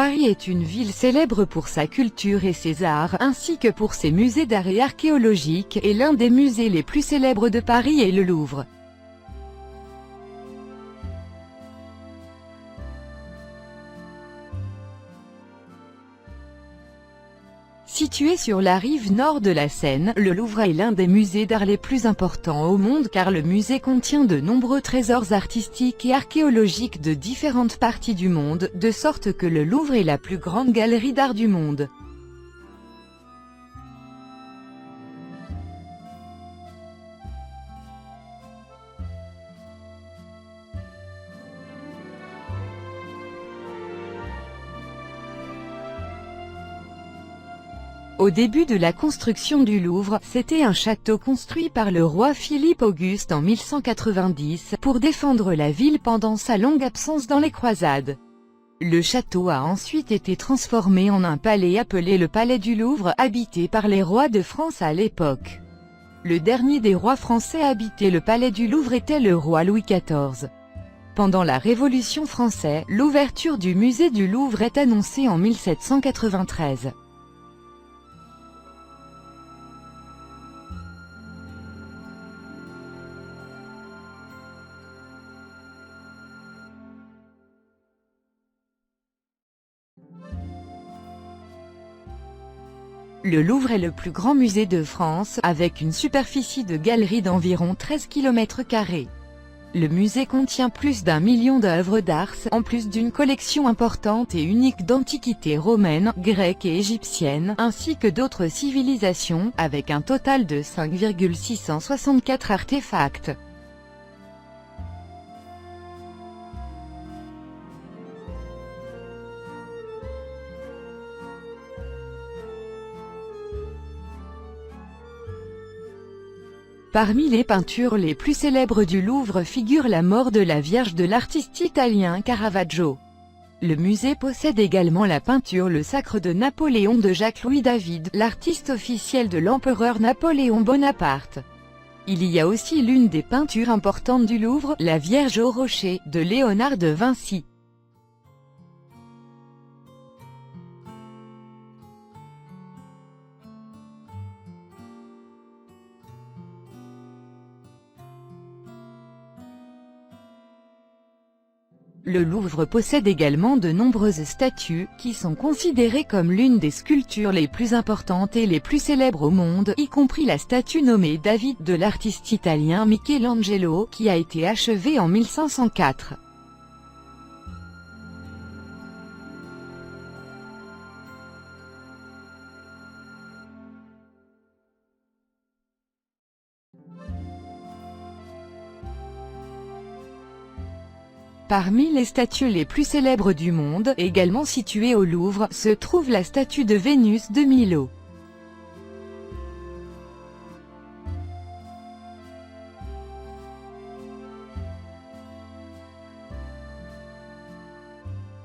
Paris est une ville célèbre pour sa culture et ses arts, ainsi que pour ses musées d'art et archéologiques, et l'un des musées les plus célèbres de Paris est le Louvre. Situé sur la rive nord de la Seine, le Louvre est l'un des musées d'art les plus importants au monde car le musée contient de nombreux trésors artistiques et archéologiques de différentes parties du monde, de sorte que le Louvre est la plus grande galerie d'art du monde. Au début de la construction du Louvre, c'était un château construit par le roi Philippe Auguste en 1190, pour défendre la ville pendant sa longue absence dans les croisades. Le château a ensuite été transformé en un palais appelé le Palais du Louvre, habité par les rois de France à l'époque. Le dernier des rois français à habiter le Palais du Louvre était le roi Louis XIV. Pendant la Révolution française, l'ouverture du musée du Louvre est annoncée en 1793. Le Louvre est le plus grand musée de France, avec une superficie de galeries d'environ 13 km². Le musée contient plus d'1 million d'œuvres d'art, en plus d'une collection importante et unique d'antiquités romaines, grecques et égyptiennes, ainsi que d'autres civilisations, avec un total de 5,664 artefacts. Parmi les peintures les plus célèbres du Louvre figure la mort de la Vierge de l'artiste italien Caravaggio. Le musée possède également la peinture Le Sacre de Napoléon de Jacques-Louis David, l'artiste officiel de l'empereur Napoléon Bonaparte. Il y a aussi l'une des peintures importantes du Louvre, La Vierge au rocher, de Léonard de Vinci. Le Louvre possède également de nombreuses statues, qui sont considérées comme l'une des sculptures les plus importantes et les plus célèbres au monde, y compris la statue nommée David de l'artiste italien Michelangelo, qui a été achevée en 1504. Parmi les statues les plus célèbres du monde, également située au Louvre, se trouve la statue de Vénus de Milo.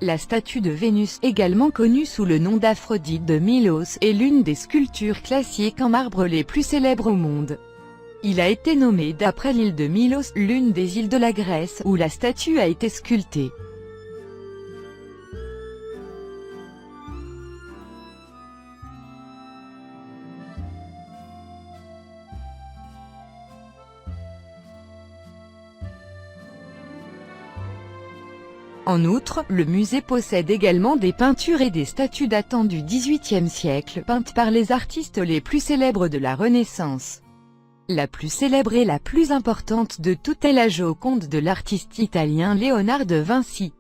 La statue de Vénus, également connue sous le nom d'Aphrodite de Milos, est l'une des sculptures classiques en marbre les plus célèbres au monde. Il a été nommé d'après l'île de Milos, l'une des îles de la Grèce, où la statue a été sculptée. En outre, le musée possède également des peintures et des statues datant du XVIIIe siècle, peintes par les artistes les plus célèbres de la Renaissance. La plus célèbre et la plus importante de toutes est la Joconde de l'artiste italien Léonard de Vinci.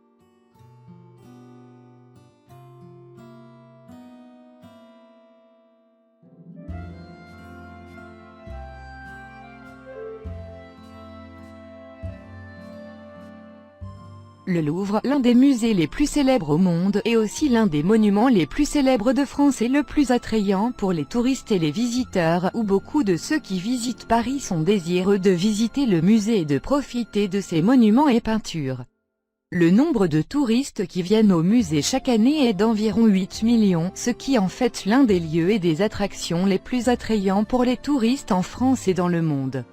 Le Louvre, l'un des musées les plus célèbres au monde, est aussi l'un des monuments les plus célèbres de France et le plus attrayant pour les touristes et les visiteurs, où beaucoup de ceux qui visitent Paris sont désireux de visiter le musée et de profiter de ses monuments et peintures. Le nombre de touristes qui viennent au musée chaque année est d'environ 8 millions, ce qui en fait l'un des lieux et des attractions les plus attrayants pour les touristes en France et dans le monde.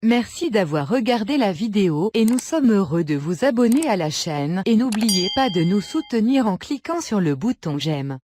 Merci d'avoir regardé la vidéo et nous sommes heureux de vous abonner à la chaîne et n'oubliez pas de nous soutenir en cliquant sur le bouton j'aime.